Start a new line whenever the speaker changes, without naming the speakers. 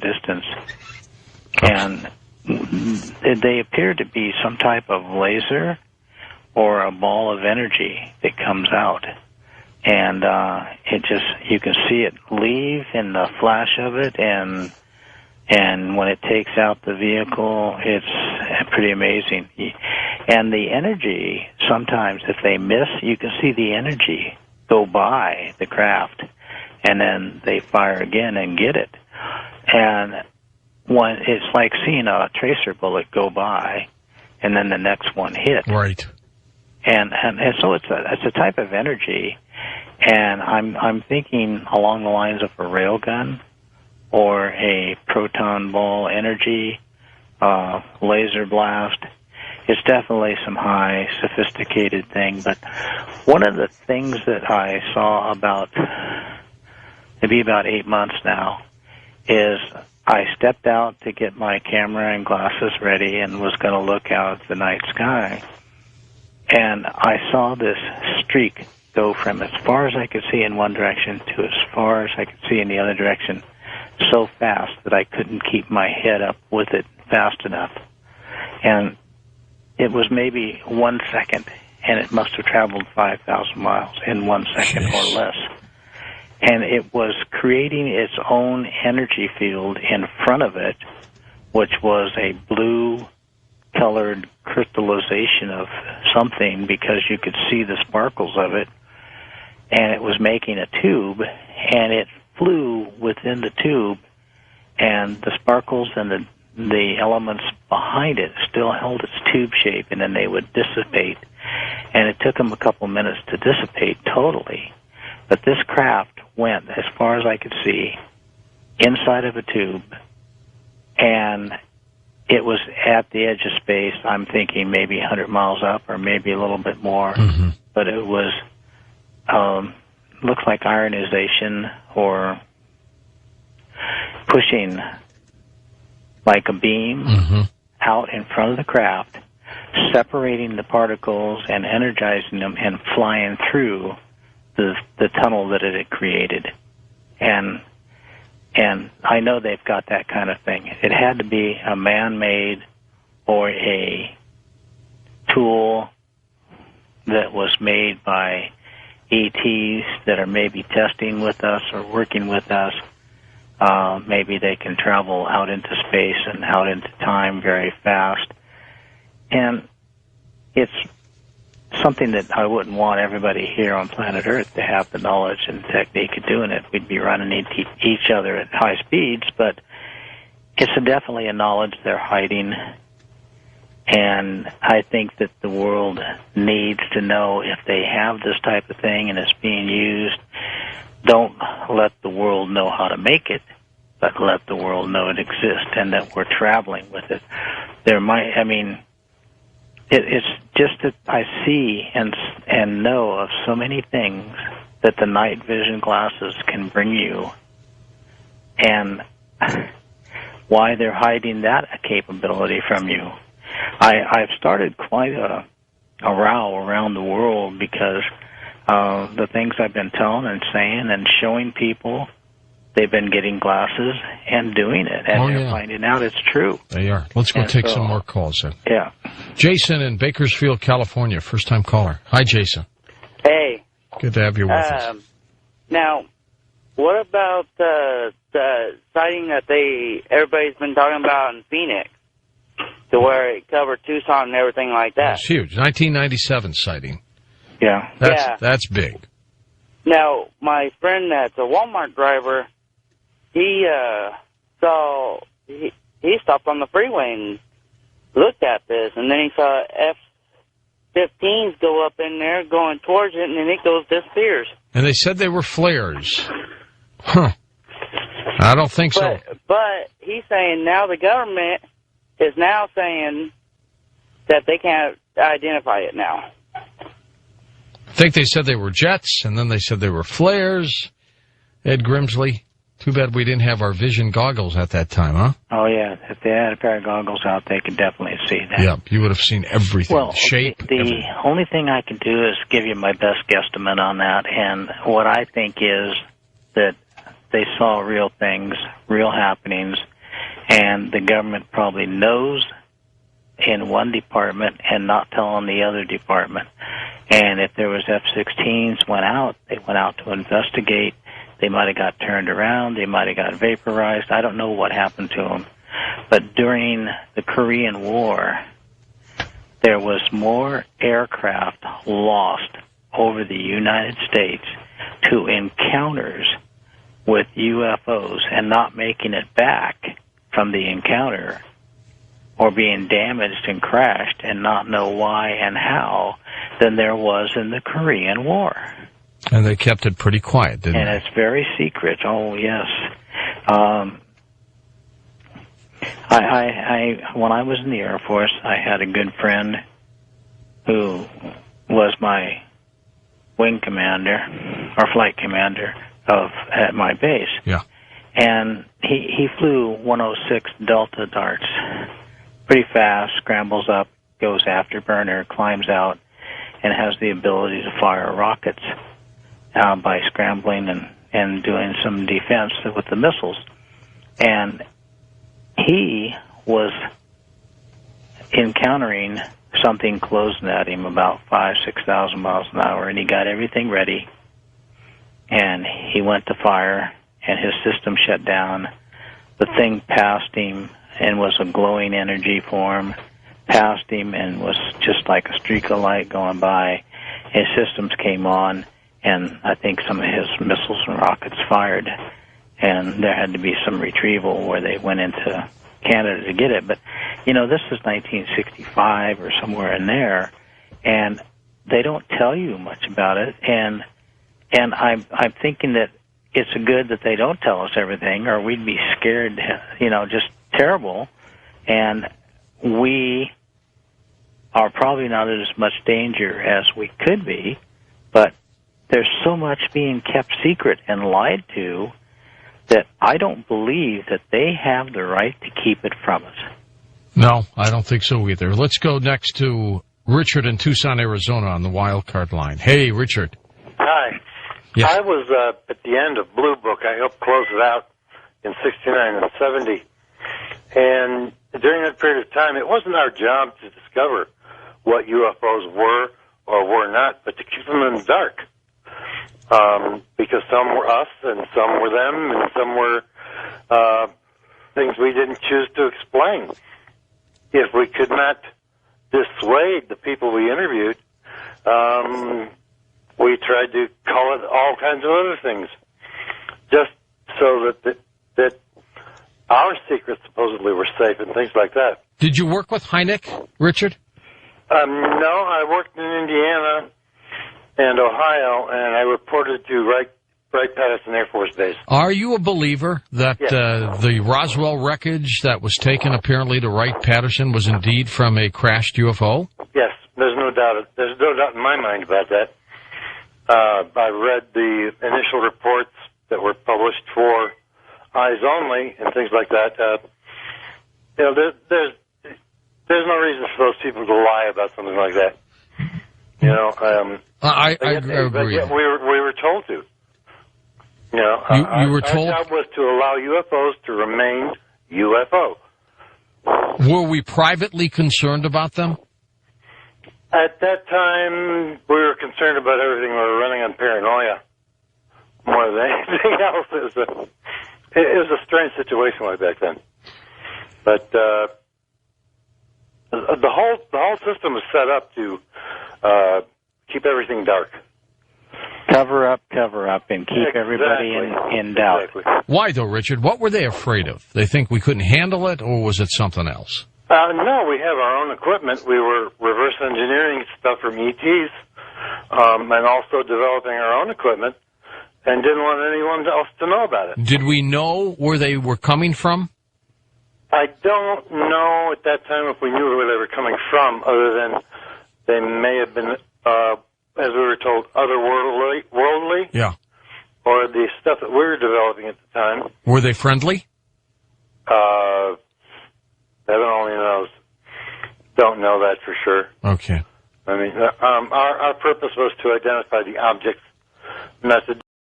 distance. And they appear to be some type of laser or a ball of energy that comes out. And you can see it leave in the flash of it, and when it takes out the vehicle, it's pretty amazing. And the energy, sometimes if they miss, you can see the energy go by the craft, and then they fire again and get it. And it's like seeing a tracer bullet go by, and then the next one hit.
Right.
And so it's a type of energy, and I'm thinking along the lines of a railgun or a proton ball energy, laser blast. It's definitely some high sophisticated thing. But one of the things that I saw about 8 months now is I stepped out to get my camera and glasses ready and was going to look out at the night sky. And I saw this streak go from as far as I could see in one direction to as far as I could see in the other direction so fast that I couldn't keep my head up with it fast enough. And it was maybe 1 second, and it must have traveled 5,000 miles in 1 second or less. And it was creating its own energy field in front of it, which was a blue-colored crystallization of something because you could see the sparkles of it. And it was making a tube, and it flew within the tube, and the sparkles and the elements behind it still held its tube shape, and then they would dissipate. And it took them a couple minutes to dissipate totally. But this craft went, as far as I could see, inside of a tube, and it was at the edge of space. I'm thinking maybe 100 miles up or maybe a little bit more.
Mm-hmm.
But it was, looks like ionization or pushing like a beam out in front of the craft, separating the particles and energizing them and flying through the tunnel that it had created. And I know they've got that kind of thing. It had to be a man-made or a tool that was made by ETs that are maybe testing with us or working with us. Maybe they can travel out into space and out into time very fast. And it's something that I wouldn't want everybody here on planet Earth to have the knowledge and technique of doing it. We'd be running into each other at high speeds, but it's definitely a knowledge they're hiding. And I think that the world needs to know if they have this type of thing and it's being used. Don't let the world know how to make it, but let the world know it exists and that we're traveling with it. It's just that I see and know of so many things that the night vision glasses can bring you, and why they're hiding that capability from you. I've started quite a row around the world because the things I've been telling and saying and showing people, they've been getting glasses and doing it, and they're finding out it's true.
They are. Let's go take some more calls then.
Yeah.
Jason in Bakersfield, California, first-time caller. Hi, Jason.
Hey.
Good to have you with us.
Now, what about the sighting that everybody's been talking about in Phoenix, to where it covered Tucson and everything like that?
It's huge. 1997 sighting.
Yeah.
That's big.
Now, my friend that's a Walmart driver, he stopped on the freeway and looked at this, and then he saw F-15s go up in there going towards it, and then it disappears.
And they said they were flares. Huh. I don't think so.
But he's saying now the government is now saying that they can't identify it now.
I think they said they were jets, and then they said they were flares. Ed Grimsley, too bad we didn't have our vision goggles at that time, huh?
Oh, yeah. If they had a pair of goggles out, they could definitely see that.
Yeah, you would have seen everything.
Well,
shape.
The only thing I can do is give you my best guesstimate on that, and what I think is that they saw real things, real happenings, and the government probably knows in one department and not telling the other department. And if there was F-16s they went out to investigate. They might have got turned around. They might have got vaporized. I don't know what happened to them. But during the Korean War, there was more aircraft lost over the United States to encounters with UFOs and not making it back from the encounter, or being damaged and crashed and not know why and how, than there was in the Korean War.
And they kept it pretty quiet, didn't they?
And it's very secret. Oh, yes. When I was in the Air Force, I had a good friend who was my wing commander or flight commander at my base.
Yeah.
And he flew 106 Delta darts pretty fast, scrambles up, goes afterburner, climbs out, and has the ability to fire rockets by scrambling and doing some defense with the missiles. And he was encountering something closing at him about 5,000-6,000 miles an hour, and he got everything ready, and he went to fire, and his system shut down. The thing passed him and was a glowing energy form, passed him and was just like a streak of light going by. His systems came on, and I think some of his missiles and rockets fired, and there had to be some retrieval where they went into Canada to get it. But, you know, this is 1965 or somewhere in there, and they don't tell you much about it, and I'm thinking that it's good that they don't tell us everything, or we'd be scared, you know, just terrible. And we are probably not in as much danger as we could be, but there's so much being kept secret and lied to that I don't believe that they have the right to keep it from us.
No, I don't think so either. Let's go next to Richard in Tucson, Arizona on the wild card line. Hey, Richard.
Hi.
Yes.
I was at the end of Blue Book. I helped close it out in 69 and 70. And during that period of time, it wasn't our job to discover what UFOs were or were not, but to keep them in the dark. Because some were us, and some were them, and some were things we didn't choose to explain. If we could not dissuade the people we interviewed, we tried to call it all kinds of other things, just so that our secrets supposedly were safe and things like that.
Did you work with Hynek, Richard?
No, I worked in Indiana and Ohio, and I reported to Wright-Patterson Air Force Base.
Are you a believer that
Yes.
the Roswell wreckage that was taken apparently to Wright-Patterson was indeed from a crashed UFO?
Yes, there's no doubt. There's no doubt in my mind about that. I read the initial reports that were published for Eyes Only and things like that. You know, there's no reason for those people to lie about something like that. You know,
I
but
agree.
yet we were told to. You know,
You were told?
Our job was to allow UFOs to remain UFO.
Were we privately concerned about them?
At that time, we were concerned about everything. We were running on paranoia more than anything else. It was a strange situation like back then. But the whole system was set up to keep everything dark.
Cover up, and keep everybody in doubt.
Exactly.
Why, though, Richard? What were they afraid of? They think we couldn't handle it, or was it something else?
No, we have our own equipment. We were reverse engineering stuff from ETs, and also developing our own equipment, and didn't want anyone else to know about it.
Did we know where they were coming from?
I don't know at that time if we knew where they were coming from, other than they may have been, as we were told, otherworldly,
Yeah.
or the stuff that we were developing at the time.
Were they friendly?
Heaven only knows. Don't know that for sure.
Okay.
I mean, our purpose was to identify the objects, not to